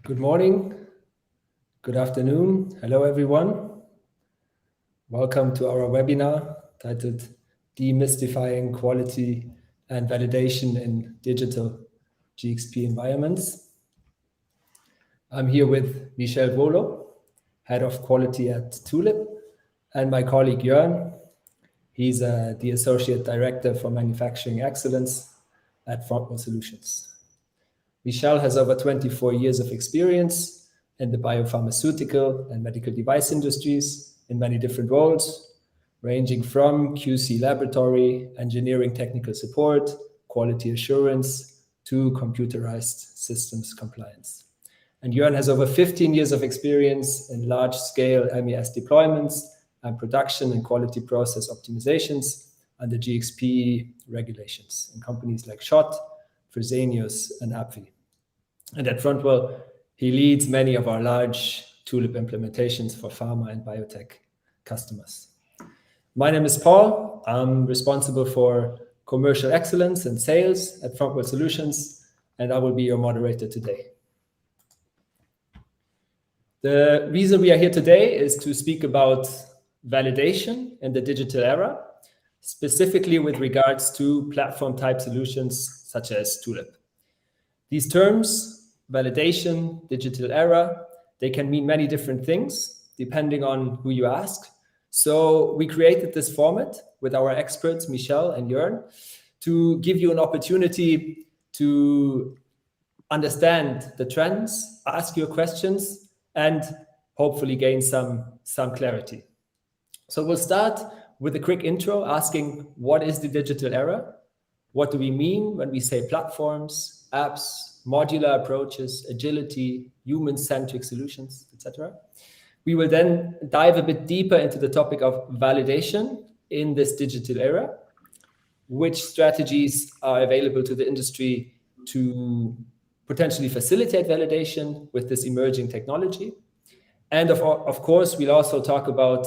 Good morning, good afternoon. Hello, everyone. Welcome to our webinar titled Demystifying Quality and Validation in Digital GXP Environments. I'm here with Michel Volo, Head of Quality at Tulip, and my colleague Jörn. He's the Associate Director for Manufacturing Excellence at Frontwell Solutions. Michel has over 24 years of experience in the biopharmaceutical and medical device industries in many different roles, ranging from QC laboratory, engineering technical support, quality assurance, to computerized systems compliance. And Jörn has over 15 years of experience in large-scale MES deployments and production and quality process optimizations under GXP regulations in companies like Schott, Fresenius, and AbbVie. And at Frontwell, he leads many of our large Tulip implementations for pharma and biotech customers. My name is Paul. I'm responsible for commercial excellence and sales at Frontwell Solutions, and I will be your moderator today. The reason we are here today is to speak about validation in the digital era, specifically with regards to platform-type solutions such as Tulip. These terms, validation, digital era, they can mean many different things depending on who you ask. So we created this format with our experts, Michel and Jörn, to give you an opportunity to understand the trends, ask your questions, and hopefully gain some clarity. So we'll start with a quick intro asking, what is the digital era? What do we mean when we say platforms, apps, modular approaches, agility, human-centric solutions, etc.? We will then dive a bit deeper into the topic of validation in this digital era, which strategies are available to the industry to potentially facilitate validation with this emerging technology. And of course, we'll also talk about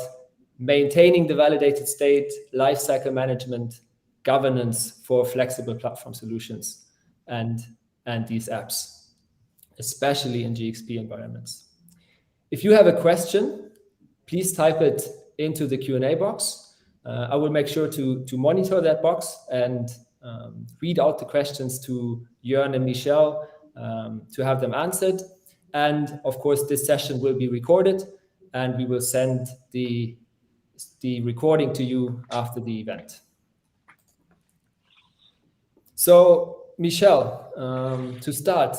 maintaining the validated state, lifecycle management, governance for flexible platform solutions and these apps, especially in GXP environments. If you have a question, please type it into the Q&A box. I will make sure to monitor that box and read out the questions to Jörn and Michel to have them answered. And of course, this session will be recorded and we will send the recording to you after the event. So, Michel, to start,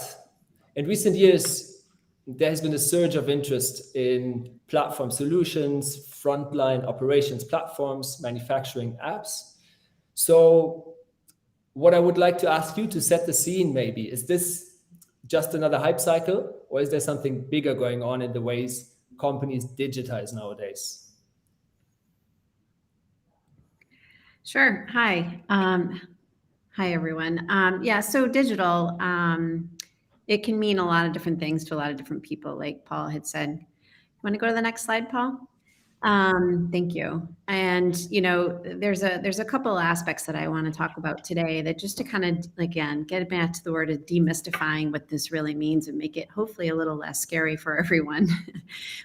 in recent years, there has been a surge of interest in platform solutions, frontline operations platforms, manufacturing apps. So what I would like to ask you to set the scene maybe, is this just another hype cycle, or is there something bigger going on in the ways companies digitize nowadays? Sure. Hi. Hi, everyone. Yeah, so digital, it can mean a lot of different things to a lot of different people, like Paul had said. You want to go to the next slide, Paul? Thank you. And, you know, there's a couple aspects that I want to talk about today that just to kind of, again, get back to the word of demystifying what this really means and make it hopefully a little less scary for everyone.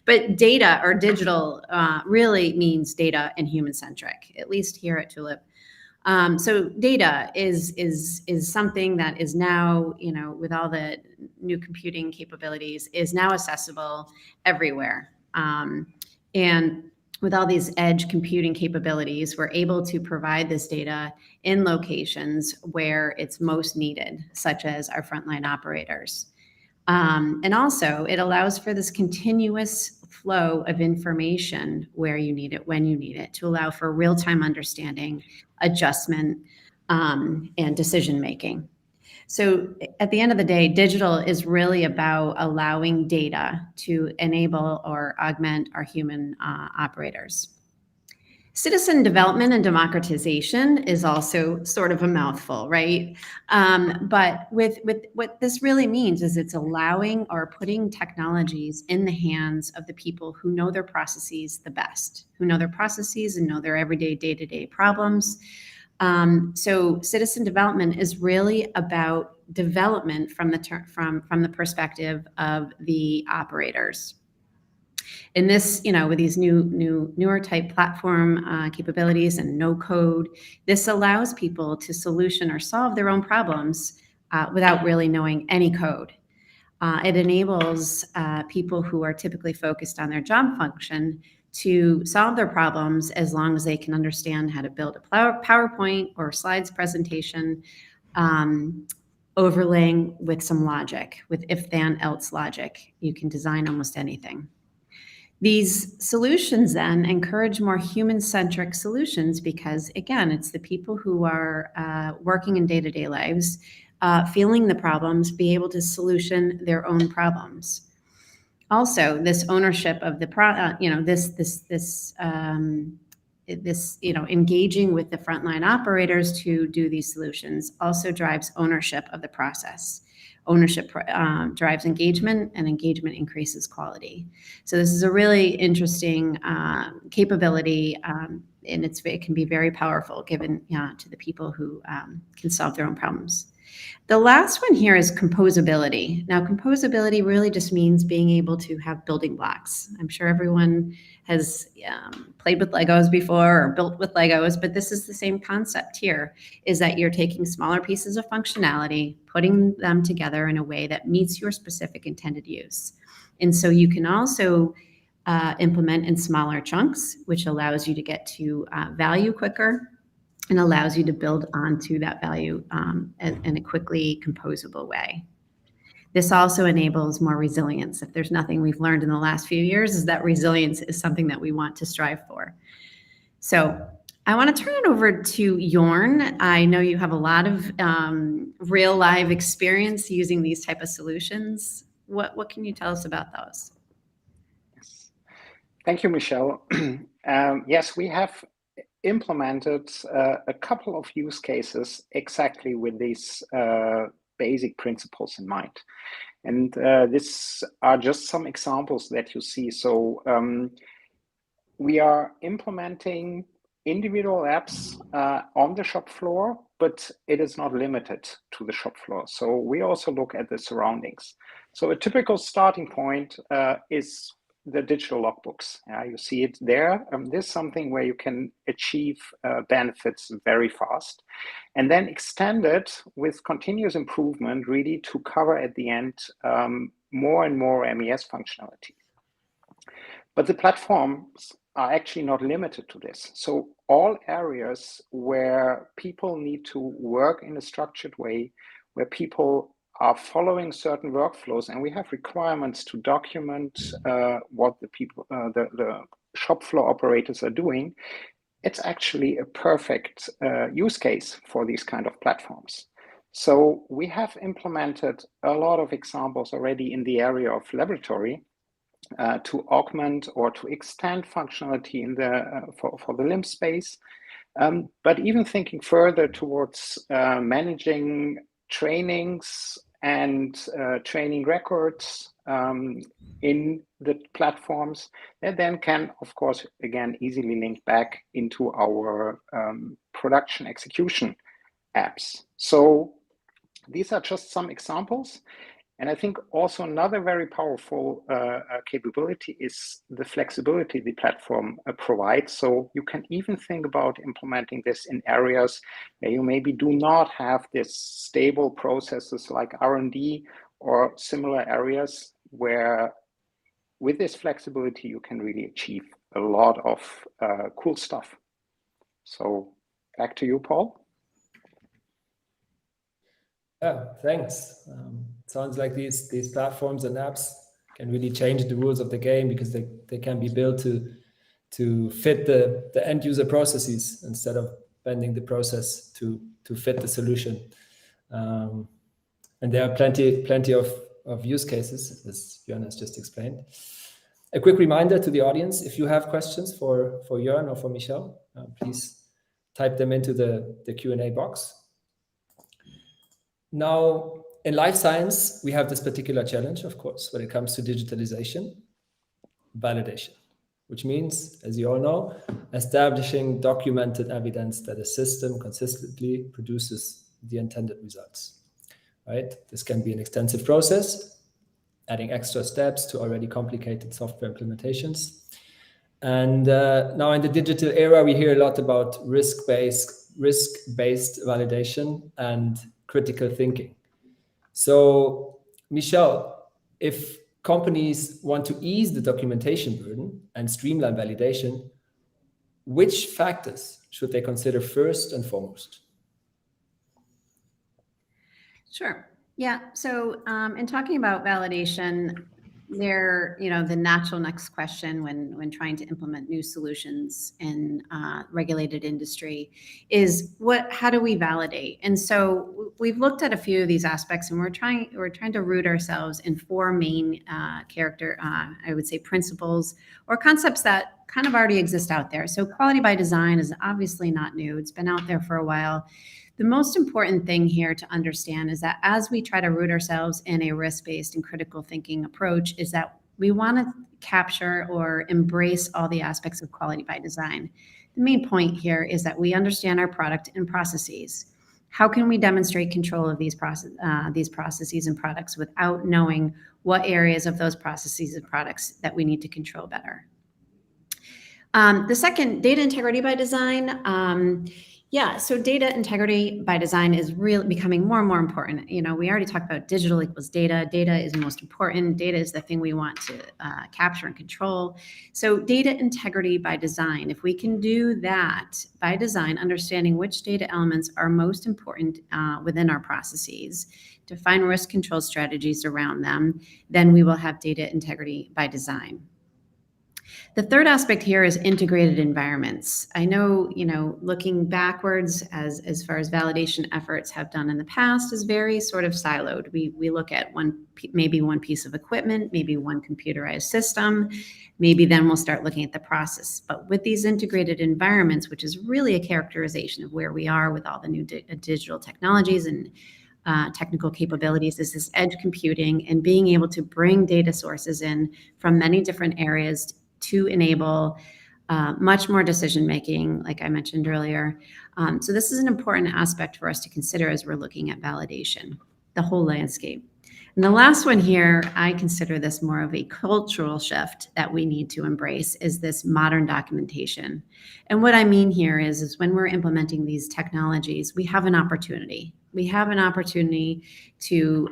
But data or digital really means data and human-centric, at least here at Tulip. So data is something that is now, you know, with all the new computing capabilities, is now accessible everywhere. And with all these edge computing capabilities, we're able to provide this data in locations where it's most needed, such as our frontline operators. And also, it allows for this continuous flow of information where you need it, when you need it, to allow for real-time understanding, adjustment, and decision-making. So at the end of the day, digital is really about allowing data to enable or augment our human operators. Citizen development and democratization is also sort of a mouthful, right? But with what this really means is it's allowing or putting technologies in the hands of the people who know their processes the best, who know their processes and know their everyday day-to-day problems. So citizen development is really about development from the perspective of the operators. In this, with these newer type platform capabilities and no code, this allows people to solution or solve their own problems without really knowing any code. It enables people who are typically focused on their job function to solve their problems as long as they can understand how to build a PowerPoint or slides presentation, overlaying with some logic, with if then else logic. You can design almost anything. These solutions then encourage more human-centric solutions because, again, it's the people who are working in day-to-day lives, feeling the problems, be able to solution their own problems. Also, this ownership of the engaging with the frontline operators to do these solutions also drives ownership of the process. Ownership drives engagement, and engagement increases quality. So this is a really interesting capability, and it can be very powerful given to the people who can solve their own problems. The last one here is composability. Now, composability really just means being able to have building blocks. I'm sure everyone has played with Legos before or built with Legos, but this is the same concept here, is that you're taking smaller pieces of functionality, putting them together in a way that meets your specific intended use. And so you can also implement in smaller chunks, which allows you to get to value quicker, and allows you to build onto that value in a quickly composable way. This also enables more resilience. If there's nothing we've learned in the last few years, is that resilience is something that we want to strive for. So I want to turn it over to Jorn. I know you have a lot of real live experience using these type of solutions. What can you tell us about those? Yes. Thank you, Michelle. Yes, we have implemented a couple of use cases exactly with these basic principles in mind. And these are just some examples that you see. So we are implementing individual apps on the shop floor, but it is not limited to the shop floor. So we also look at the surroundings. So a typical starting point is the digital logbooks. You see it there. This is something where you can achieve benefits very fast, and then extend it with continuous improvement, really to cover at the end more and more MES functionality. But the platforms are actually not limited to this. So all areas where people need to work in a structured way, where people are following certain workflows, and we have requirements to document what the people, the shop floor operators are doing, it's actually a perfect use case for these kind of platforms. So we have implemented a lot of examples already in the area of laboratory to augment or to extend functionality in the for the LIMS space, but even thinking further towards managing trainings and training records in the platforms that then can, of course, again, easily link back into our production execution apps. So these are just some examples. And I think also another very powerful capability is the flexibility the platform provides. So you can even think about implementing this in areas where you maybe do not have this stable processes like R&D or similar areas, where with this flexibility, you can really achieve a lot of cool stuff. So back to you, Paul. Yeah, thanks. Sounds like these platforms and apps can really change the rules of the game, because they can be built to fit the end user processes instead of bending the process to fit the solution. And there are plenty of use cases, as Jörn has just explained. A quick reminder to the audience: if you have questions for Jörn or for Michelle, please type them into the Q&A box. Now, in life science, we have this particular challenge, of course, when it comes to digitalization: validation, which means, as you all know, establishing documented evidence that a system consistently produces the intended results. right? This can be an extensive process, adding extra steps to already complicated software implementations. And now in the digital era, we hear a lot about risk-based validation and critical thinking. So, Michelle, if companies want to ease the documentation burden and streamline validation, which factors should they consider first and foremost? Sure. Yeah. So in talking about validation, the natural next question when trying to implement new solutions in regulated industry is how do we validate? And so we've looked at a few of these aspects, and we're trying to root ourselves in four main I would say principles or concepts that kind of already exist out there. So quality by design is obviously not new. It's been out there for a while. The most important thing here to understand is that as we try to root ourselves in a risk-based and critical thinking approach is that we want to capture or embrace all the aspects of quality by design. The main point here is that we understand our product and processes. How can we demonstrate control of these processes and products without knowing what areas of those processes and products that we need to control better? The second, data integrity by design. So data integrity by design is really becoming more and more important. We already talked about digital equals data. Data is most important. Data is the thing we want to capture and control. So data integrity by design, if we can do that by design, understanding which data elements are most important within our processes, define risk control strategies around them, then we will have data integrity by design. The third aspect here is integrated environments. I know, looking backwards as far as validation efforts have done in the past is very sort of siloed. We look at maybe one piece of equipment, maybe one computerized system, maybe then we'll start looking at the process. But with these integrated environments, which is really a characterization of where we are with all the new digital technologies and technical capabilities, is this edge computing and being able to bring data sources in from many different areas to enable much more decision-making, like I mentioned earlier. So this is an important aspect for us to consider as we're looking at validation, the whole landscape. And the last one here, I consider this more of a cultural shift that we need to embrace, is this modern documentation. And what I mean here is when we're implementing these technologies, we have an opportunity. We have an opportunity to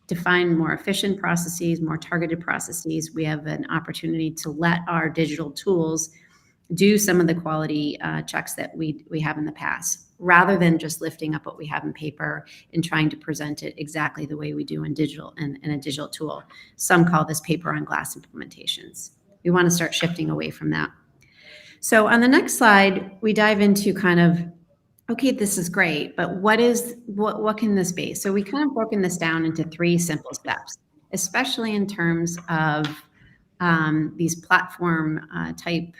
define more efficient processes, more targeted processes. We have an opportunity to let our digital tools do some of the quality checks that we have in the past, rather than just lifting up what we have in paper and trying to present it exactly the way we do in a digital tool. Some call this paper on glass implementations. We want to start shifting away from that. So on the next slide, we dive into kind of, okay, this is great, but what can this be? So we kind of broken this down into 3 simple steps, especially in terms of these platform type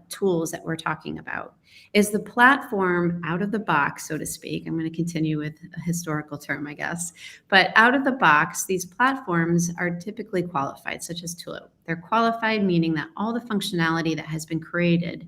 tools that we're talking about. Is the platform out of the box, so to speak? I'm going to continue with a historical term, I guess. But out of the box, these platforms are typically qualified, such as Tulip. They're qualified, meaning that all the functionality that has been created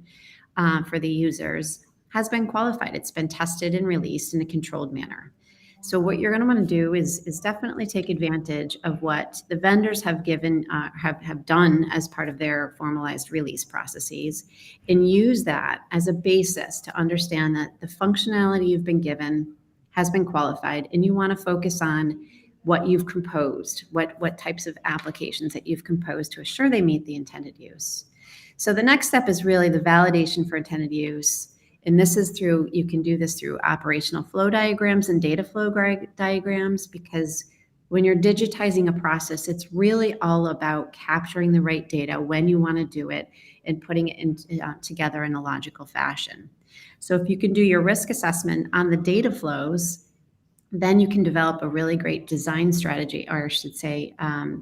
for the users has been qualified. It's been tested and released in a controlled manner. So what you're going to want to do is definitely take advantage of what the vendors have given, have done as part of their formalized release processes, and use that as a basis to understand that the functionality you've been given has been qualified, and you want to focus on what you've composed, what types of applications that you've composed to assure they meet the intended use. So the next step is really the validation for intended use. And this is you can do this through operational flow diagrams and data flow diagrams, because when you're digitizing a process, it's really all about capturing the right data when you want to do it and putting it together in a logical fashion. So if you can do your risk assessment on the data flows, then you can develop a really great design strategy, or I should say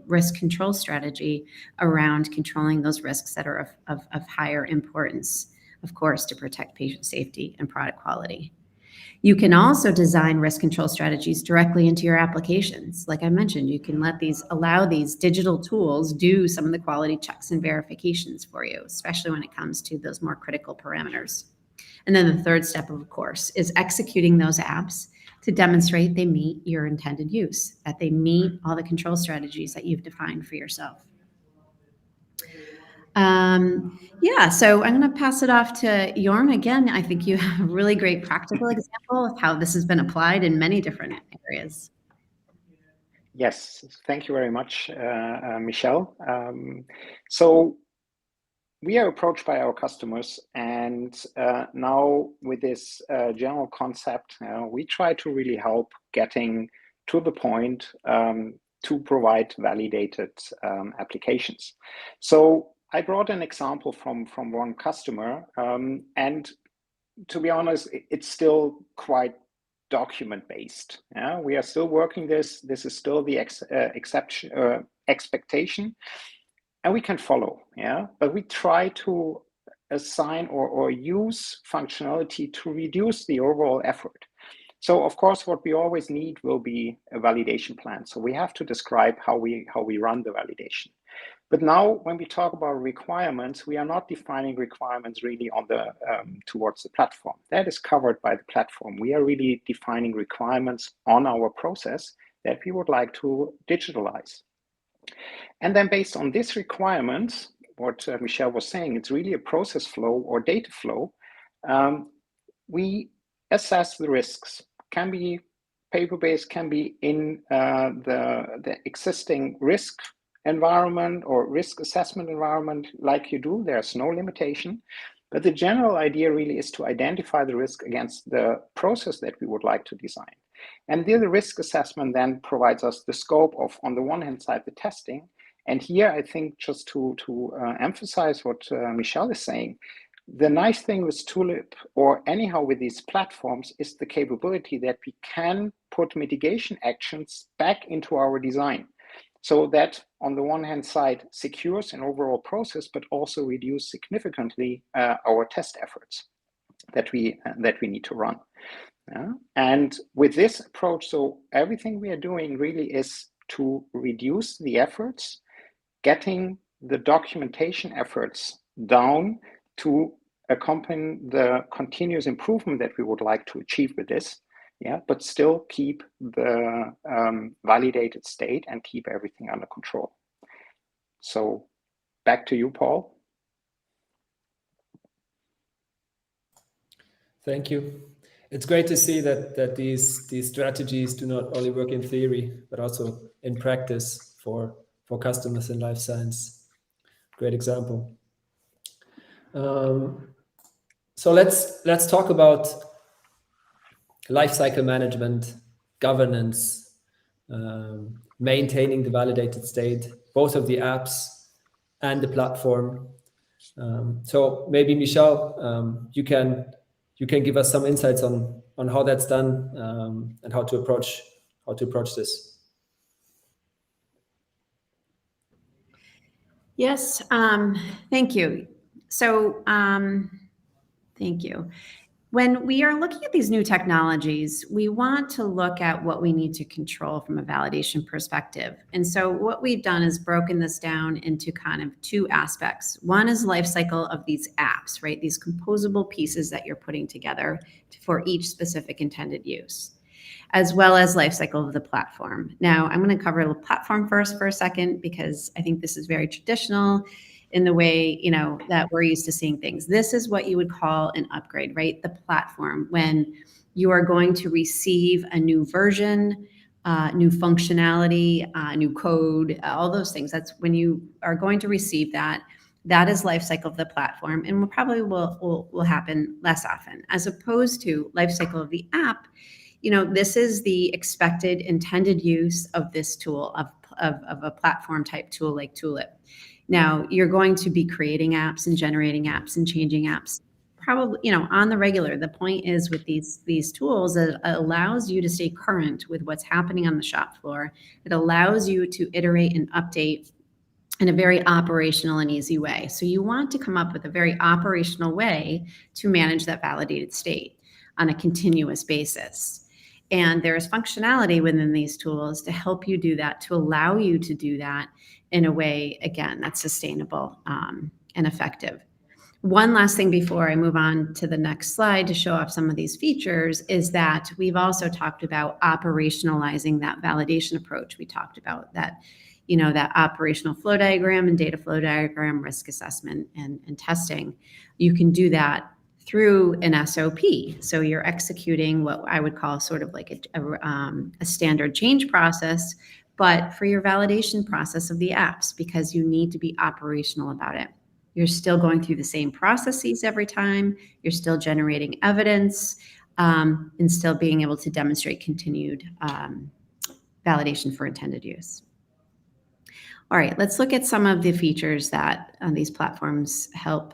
risk control strategy around controlling those risks that are of higher importance, of course, to protect patient safety and product quality. You can also design risk control strategies directly into your applications. Like I mentioned, you can allow these digital tools do some of the quality checks and verifications for you, especially when it comes to those more critical parameters. And then the third step, of course, is executing those apps to demonstrate they meet your intended use, that they meet all the control strategies that you've defined for yourself. Yeah, so I'm going to pass it off to Jorn. Again, I think you have a really great practical example of how this has been applied in many different areas. Yes, thank you very much, Michelle. So we are approached by our customers, and now with this general concept, we try to really help getting to the point to provide validated applications. So I brought an example from one customer, and to be honest, it's still quite document based. Yeah? We are still working this. This is still the expectation, and we can follow. Yeah, but we try to assign or use functionality to reduce the overall effort. So of course, what we always need will be a validation plan. So we have to describe how we run the validation. But now, when we talk about requirements, we are not defining requirements really on the towards the platform. That is covered by the platform. We are really defining requirements on our process that we would like to digitalize. And then based on this requirement, what Michelle was saying, it's really a process flow or data flow. We assess the risks. Can be paper-based, can be in the existing risk environment or risk assessment environment like you do. There's no limitation. But the general idea really is to identify the risk against the process that we would like to design. And the risk assessment then provides us the scope of, on the one hand side, the testing. And here, I think just to emphasize what Michelle is saying, the nice thing with Tulip, or anyhow with these platforms, is the capability that we can put mitigation actions back into our design. So that on the one hand side secures an overall process, but also reduce significantly our test efforts that we need to run. And with this approach, so everything we are doing really is to reduce the efforts, getting the documentation efforts down to accompany the continuous improvement that we would like to achieve with this. Yeah, but still keep the validated state and keep everything under control. So back to you, Paul. Thank you. It's great to see that these strategies do not only work in theory, but also in practice for customers in life science. Great example. So let's talk about lifecycle management, governance, maintaining the validated state, both of the apps and the platform. So maybe Michelle, you can give us some insights on how that's done and how to approach this. Yes, thank you. So thank you. When we are looking at these new technologies, we want to look at what we need to control from a validation perspective. And so what we've done is broken this down into kind of two aspects. One is life cycle of these apps, right? These composable pieces that you're putting together for each specific intended use, as well as life cycle of the platform. Now, I'm going to cover the platform first for a second, because I think this is very traditional in the way, that we're used to seeing things. This is what you would call an upgrade, right? The platform, when you are going to receive a new version, new functionality, new code, all those things. That's when you are going to receive that. That is life cycle of the platform, and will happen less often, as opposed to life cycle of the app. This is the expected intended use of this tool, of a platform type tool like Tulip. Now, you're going to be creating apps and generating apps and changing apps probably, on the regular. The point is with these tools, it allows you to stay current with what's happening on the shop floor. It allows you to iterate and update in a very operational and easy way. So you want to come up with a very operational way to manage that validated state on a continuous basis. And there is functionality within these tools to help you do that, to allow you to do that in a way, again, that's sustainable and effective. One last thing before I move on to the next slide to show off some of these features is that we've also talked about operationalizing that validation approach. We talked about that, that operational flow diagram and data flow diagram, risk assessment and testing. You can do that through an SOP. So you're executing what I would call sort of like a standard change process, but for your validation process of the apps, because you need to be operational about it. You're still going through the same processes every time. You're still generating evidence and still being able to demonstrate continued validation for intended use. All right, let's look at some of the features that these platforms help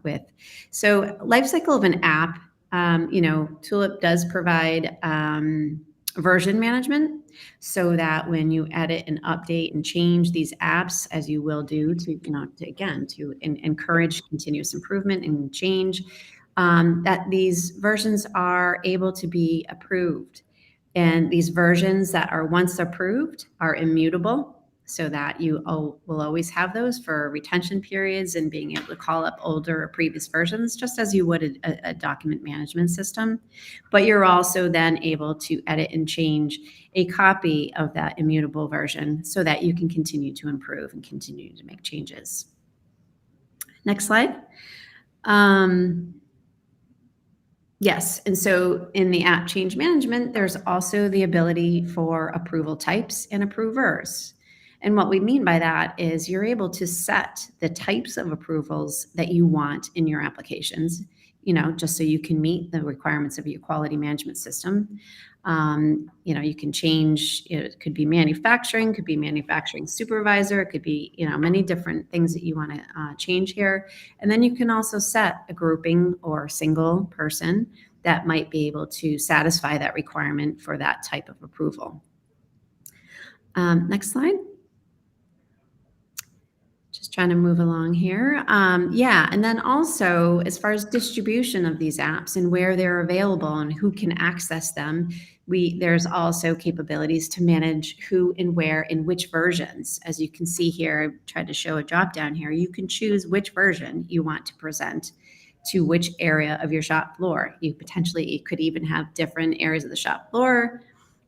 with. So lifecycle of an app, Tulip does provide version management so that when you edit and update and change these apps, as you will do to encourage continuous improvement and change, that these versions are able to be approved. And these versions that are once approved are immutable, so that you will always have those for retention periods and being able to call up older or previous versions, just as you would a document management system. But you're also then able to edit and change a copy of that immutable version so that you can continue to improve and continue to make changes. Next slide. Yes, and so in the app change management, there's also the ability for approval types and approvers. And what we mean by that is you're able to set the types of approvals that you want in your applications, just so you can meet the requirements of your quality management system. You can change, it could be manufacturing, could be manufacturing supervisor, it could be, many different things that you want to change here. And then you can also set a grouping or single person that might be able to satisfy that requirement for that type of approval. Next slide. Just trying to move along here. And then also as far as distribution of these apps and where they're available and who can access them, there's also capabilities to manage who and where in which versions. As you can see here, I tried to show a drop down here. You can choose which version you want to present to which area of your shop floor. You could even have different areas of the shop floor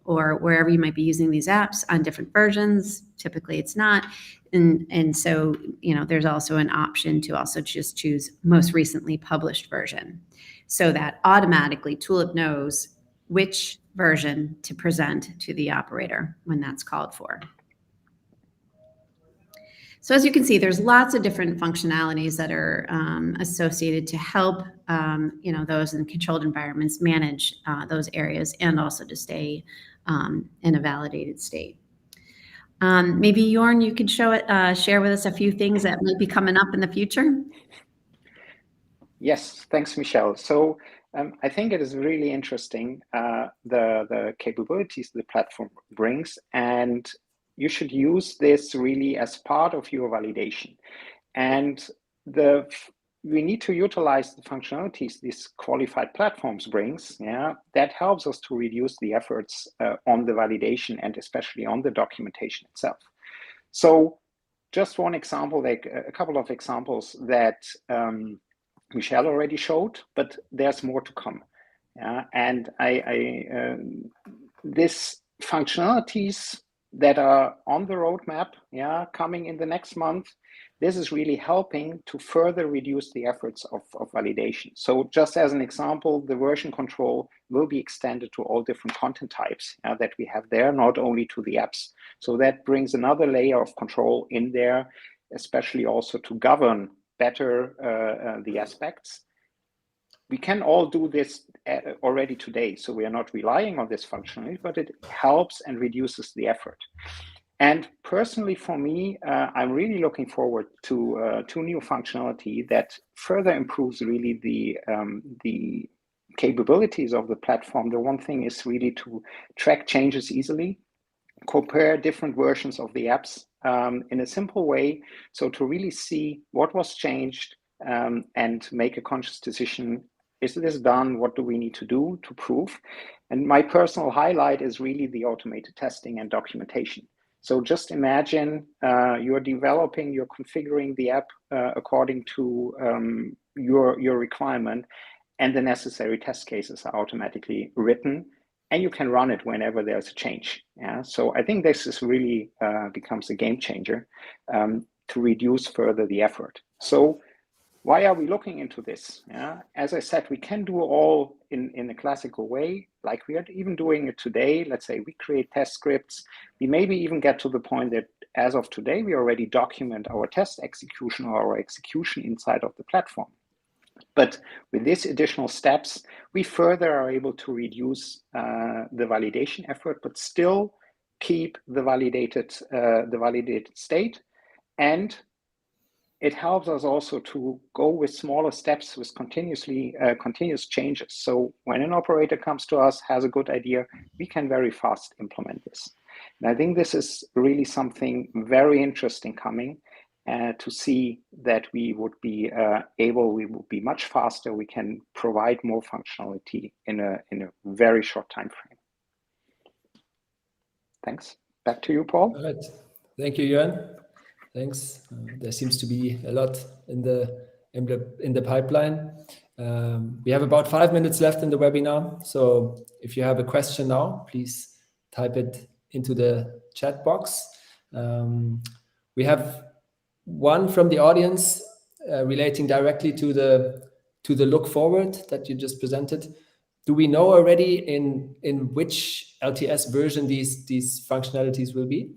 or wherever you might be using these apps on different versions. Typically it's not. And so, there's also an option to also just choose most recently published version so that automatically Tulip knows which version to present to the operator when that's called for. So as you can see, there's lots of different functionalities that are associated to help, those in controlled environments manage those areas and also to stay in a validated state. Maybe Jorn, you could share with us a few things that might be coming up in the future. Yes, thanks, Michelle. So I think it is really interesting, the capabilities the platform brings, and you should use this really as part of your validation. And we need to utilize the functionalities these qualified platforms brings. That helps us to reduce the efforts on the validation and especially on the documentation itself. So just one example, like a couple of examples that Michelle already showed, but there's more to come. And this functionalities that are on the roadmap, coming in the next month, this is really helping to further reduce the efforts of validation. So just as an example, the version control will be extended to all different content types that we have there, not only to the apps. So that brings another layer of control in there, especially also to govern better the aspects. We can all do this already today, so we are not relying on this functionality, but it helps and reduces the effort. And personally, for me, I'm really looking forward to new functionality that further improves really the capabilities of the platform. The one thing is really to track changes easily, compare different versions of the apps in a simple way. So to really see what was changed and make a conscious decision. Is this done? What do we need to do to prove? And my personal highlight is really the automated testing and documentation. So just imagine you're configuring the app according to your requirement, and the necessary test cases are automatically written, and you can run it whenever there's a change. Yeah, so I think this is really becomes a game changer to reduce further the effort. So why are we looking into this? Yeah, as I said, we can do all in a classical way, like we are even doing it today. Let's say we create test scripts. We maybe even get to the point that as of today, we already document our test execution or our execution inside of the platform. But with these additional steps, we further are able to reduce the validation effort, but still keep the validated state. And it helps us also to go with smaller steps with continuous changes. So when an operator comes to us, has a good idea, we can very fast implement this. And I think this is really something very interesting coming. To see that we would be we would be much faster. We can provide more functionality in a very short time frame. Thanks. Back to you, Paul. All right. Thank you, Jörn. Thanks. There seems to be a lot in the pipeline. We have about 5 minutes left in the webinar. So if you have a question now, please type it into the chat box. We have one from the audience relating directly to the look forward that you just presented. Do we know already in which LTS version these functionalities will be?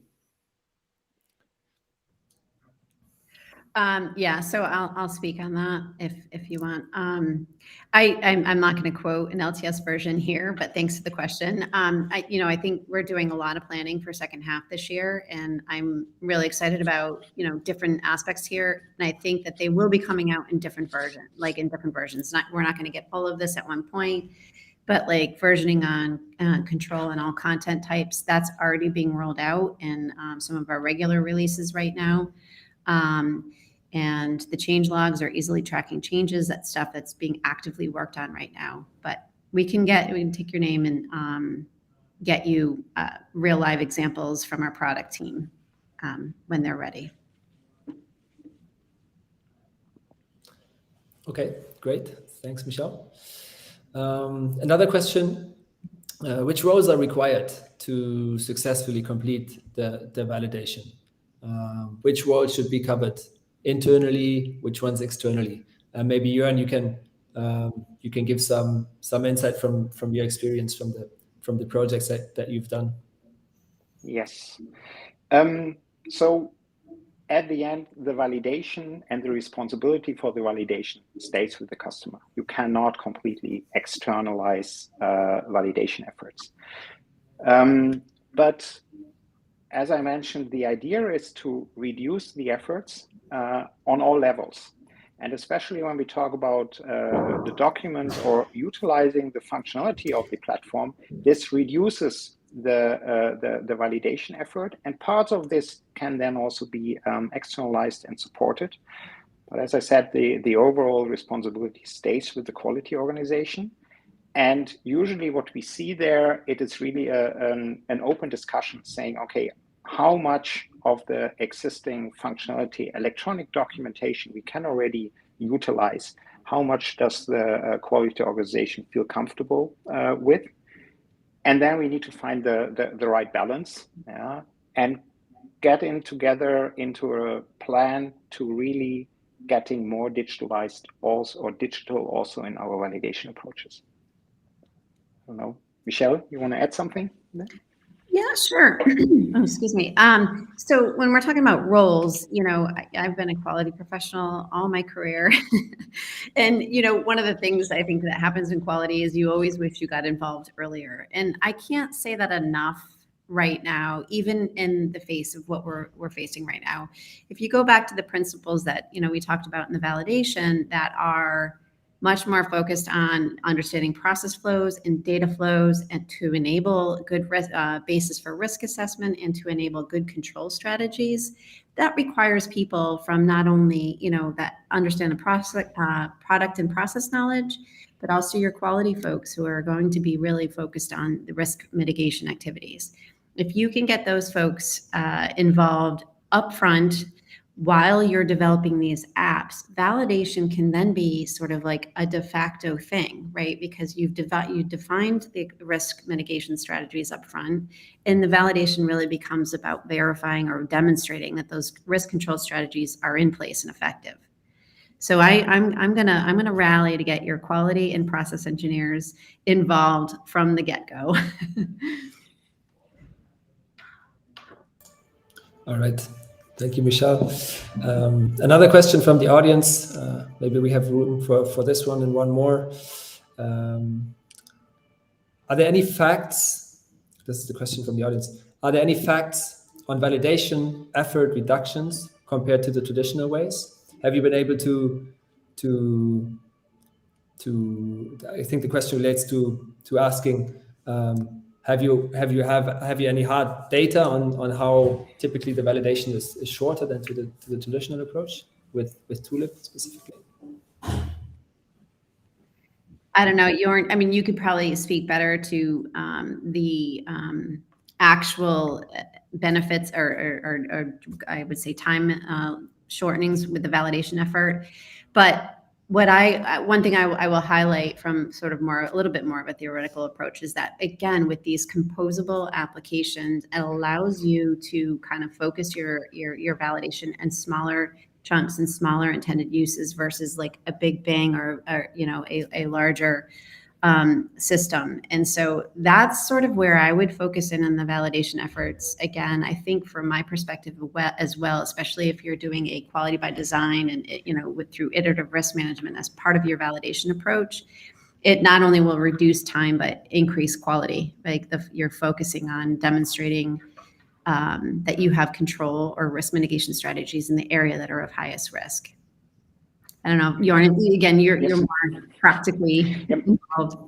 Yeah, so I'll speak on that if you want. I'm not going to quote an LTS version here, but thanks for the question. I think we're doing a lot of planning for second half this year, and I'm really excited about different aspects here. And I think that they will be coming out in different versions. We're not going to get all of this at one point, but like versioning on control and all content types, that's already being rolled out in some of our regular releases right now. And the change logs are easily tracking changes. That's stuff that's being actively worked on right now. But we can take your name and get you real live examples from our product team when they're ready. Okay, great. Thanks, Michelle. Another question, which roles are required to successfully complete the validation? Which roles should be covered internally, which ones externally? Maybe Jörn, you can give some insight from your experience from the projects that you've done. Yes. So at the end, the validation and the responsibility for the validation stays with the customer. You cannot completely externalize validation efforts. But as I mentioned, the idea is to reduce the efforts on all levels. And especially when we talk about the documents or utilizing the functionality of the platform, this reduces the validation effort. And parts of this can then also be externalized and supported. But as I said, the overall responsibility stays with the quality organization. And usually what we see there, it is really an open discussion saying, okay, how much of the existing functionality, electronic documentation we can already utilize? How much does the quality organization feel comfortable with? And then we need to find the right balance, and get together into a plan to really getting more digitalized also, or digital also in our validation approaches. I don't know, Michelle, you want to add something? Yeah, sure. Oh, excuse me. So when we're talking about roles, I've been a quality professional all my career. And, one of the things I think that happens in quality is you always wish you got involved earlier. And I can't say that enough right now, even in the face of what we're facing right now. If you go back to the principles that, we talked about in the validation that are much more focused on understanding process flows and data flows, and to enable good basis for risk assessment and to enable good control strategies. That requires people from not only, that understand the process, product and process knowledge, but also your quality folks who are going to be really focused on the risk mitigation activities. If you can get those folks involved upfront, while you're developing these apps, validation can then be sort of like a de facto thing, right? Because you defined the risk mitigation strategies up front, and the validation really becomes about verifying or demonstrating that those risk control strategies are in place and effective. So I'm gonna rally to get your quality and process engineers involved from the get-go. All right. Thank you, Michelle. Another question from the audience. Maybe we have room for this one and one more. Are there any facts? This is the question from the audience. Are there any facts on validation effort reductions compared to the traditional ways? Have you been able to I think the question relates to asking, have you any hard data on how typically the validation is shorter than to the traditional approach with Tulip specifically? I don't know, Jorn. I mean, you could probably speak better to the actual benefits or I would say time shortenings with the validation effort. But one thing I will highlight from sort of a little bit more of a theoretical approach is that, again, with these composable applications, it allows you to kind of focus your validation in smaller chunks and smaller intended uses versus like a big bang or a larger system. And so that's sort of where I would focus in on the validation efforts. Again, I think from my perspective as well, especially if you're doing a quality by design and through iterative risk management as part of your validation approach, it not only will reduce time but increase quality. Like you're focusing on demonstrating that you have control or risk mitigation strategies in the area that are of highest risk. I don't know, Jorn, again, you're more practically involved.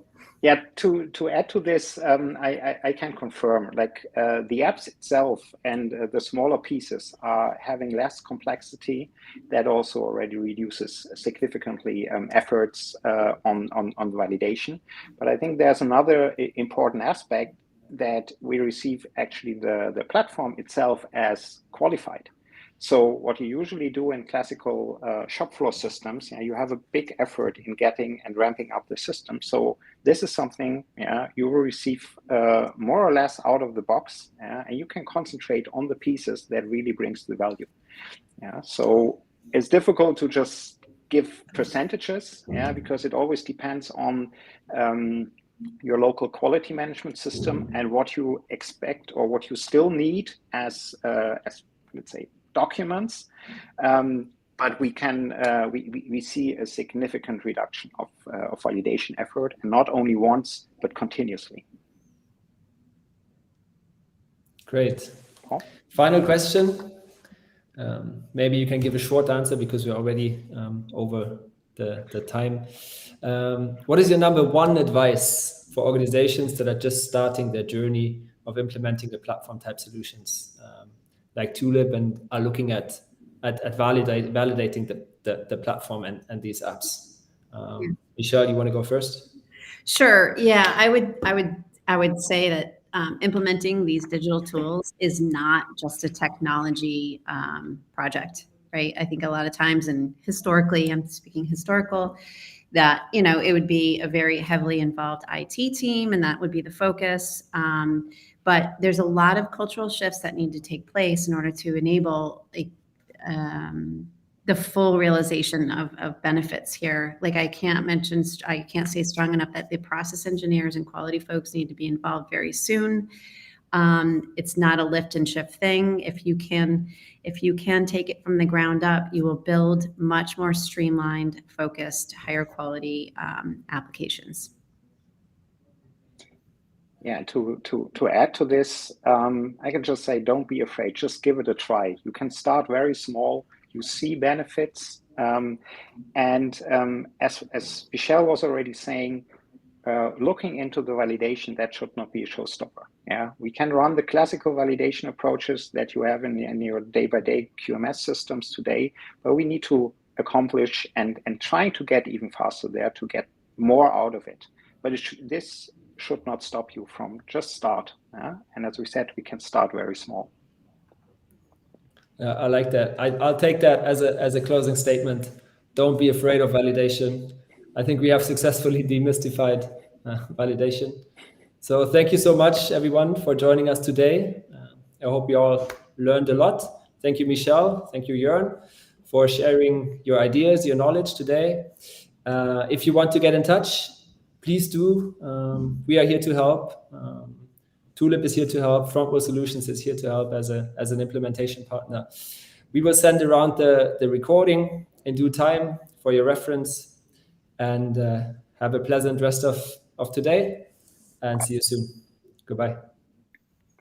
Yeah, to add to this, I can confirm, like the apps itself and the smaller pieces are having less complexity. That also already reduces significantly efforts on validation. But I think there's another important aspect that we receive actually the platform itself as qualified. So what you usually do in classical shop floor systems, you have a big effort in getting and ramping up the system. So this is something you will receive more or less out of the box, and you can concentrate on the pieces that really brings the value. So it's difficult to just give percentages, because it always depends on your local quality management system and what you expect or what you still need as let's say documents, but we can we see a significant reduction of validation effort, and not only once but continuously. Great. Final question. Maybe you can give a short answer because we're already over the time. What is your number one advice for organizations that are just starting their journey of implementing the platform type solutions like Tulip and are looking at validating the platform and these apps? Michelle, you want to go first? Sure. Yeah, I would say that implementing these digital tools is not just a technology project, right? I think a lot of times, and historically, I'm speaking historical, that it would be a very heavily involved IT team, and that would be the focus. But there's a lot of cultural shifts that need to take place in order to enable the full realization of benefits here. Like I can't say strong enough that the process engineers and quality folks need to be involved very soon. It's not a lift and shift thing. If you can take it from the ground up, you will build much more streamlined, focused, higher quality applications. Yeah, to add to this, I can just say, don't be afraid. Just give it a try. You can start very small. You see benefits, and as Michelle was already saying, looking into the validation, that should not be a showstopper. Yeah, we can run the classical validation approaches that you have in your day-by-day QMS systems today, but we need to accomplish and trying to get even faster there to get more out of it. But this should not stop you from just start. And as we said, we can start very small. I like that. I'll take that as a closing statement. Don't be afraid of validation. I think we have successfully demystified validation. So thank you so much, everyone, for joining us today. I hope you all learned a lot. Thank you, Michelle. Thank you, Jörn, for sharing your ideas, your knowledge today. If you want to get in touch, please do. We are here to help. Tulip is here to help. Front Row Solutions is here to help as an implementation partner. We will send around the recording in due time for your reference, and have a pleasant rest of today, and see you soon. Goodbye.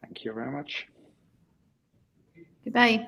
Thank you very much. Goodbye.